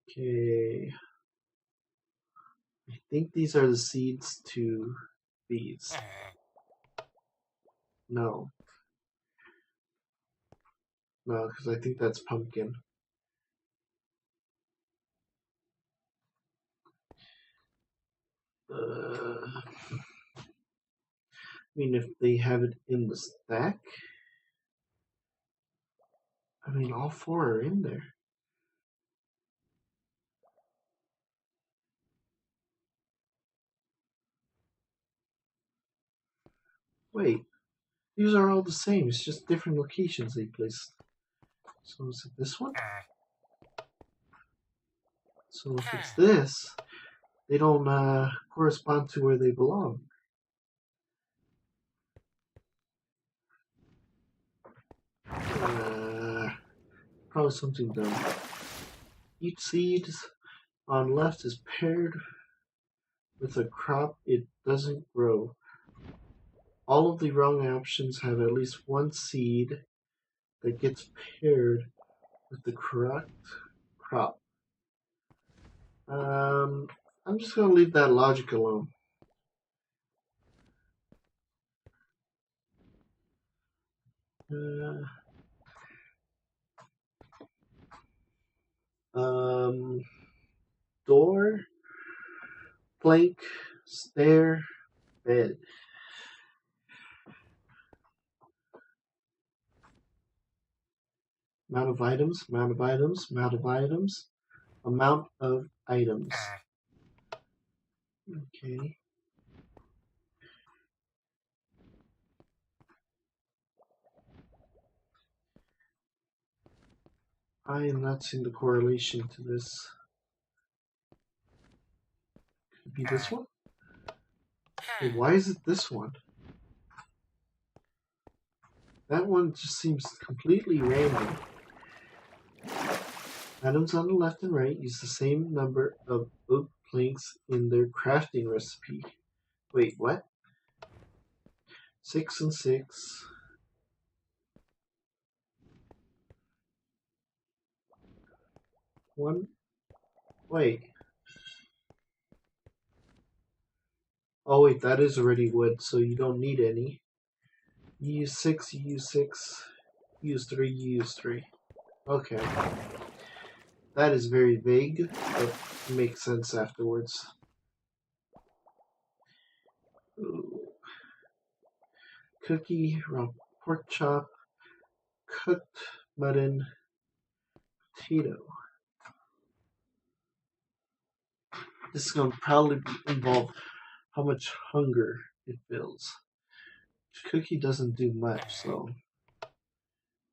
Okay. I think these are the seeds to these. No. No, because I think that's pumpkin. I mean, if they have it in the stack, I mean, all four are in there. Wait, these are all the same. It's just different locations they placed. So is it this one? So if it's this, they don't correspond to where they belong. Probably something dumb. Each seed on left is paired with a crop it doesn't grow. All of the wrong options have at least one seed that gets paired with the correct crop. I'm just going to leave that logic alone. Door, plank, stair, bed. Amount of items, amount of items, amount of items, amount of items. Okay. I am not seeing the correlation to this. Could be this one? Wait, why is it this one? That one just seems completely random. Items on the left and right use the same number of oak planks in their crafting recipe. Wait, what? 6 and 6. One. Wait. Oh wait, that is already wood, so you don't need any. You use 6, you use 6. You use 3, you use 3. Okay. That is very vague, but makes sense afterwards. Ooh. Cookie, raw pork chop, cooked mutton, potato. This is going to probably involve how much hunger it feels. Cookie doesn't do much, so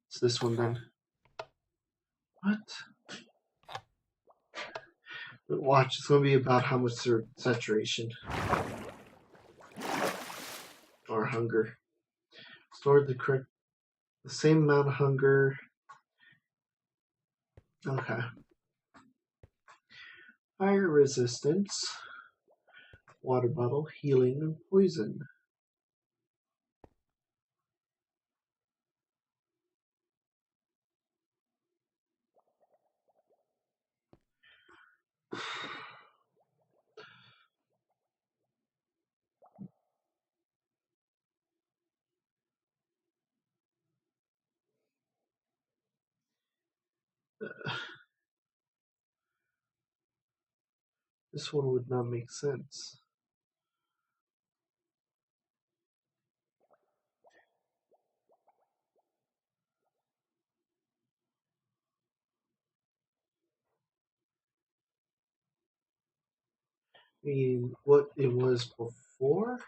it's this one then. What? But watch, it's going to be about how much saturation or hunger. Store the same amount of hunger. Okay. Fire resistance, water bottle, healing, and poison. This one would not make sense. I mean, what it was before?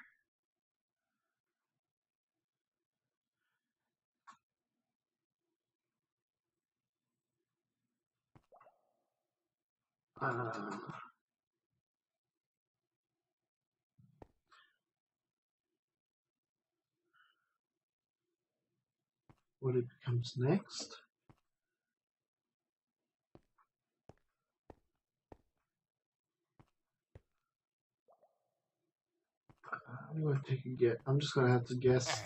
What it becomes next? I'm going to take a guess. I'm just going to have to guess.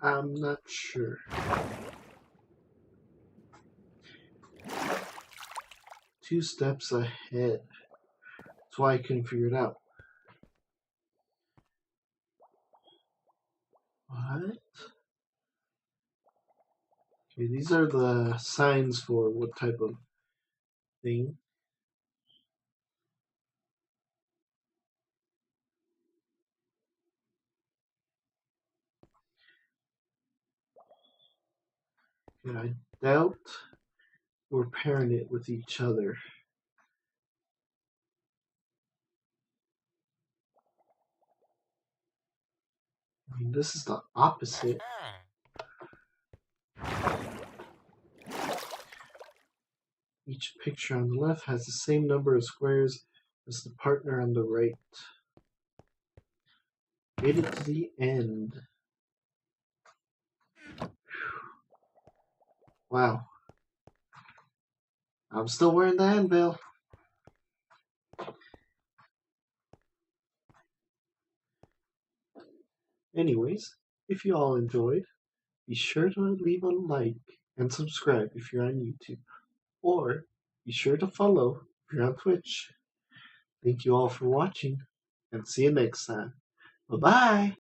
I'm not sure. 2 steps ahead. That's why I couldn't figure it out. What? Okay, these are the signs for what type of thing. Okay, I doubt we're pairing it with each other. I mean, this is the opposite. Each picture on the left has the same number of squares as the partner on the right. Made it to the end. Wow. I'm still wearing the handbell. Anyways, if you all enjoyed, be sure to leave a like and subscribe if you're on YouTube. Or be sure to follow if you're on Twitch. Thank you all for watching, and see you next time. Bye-bye!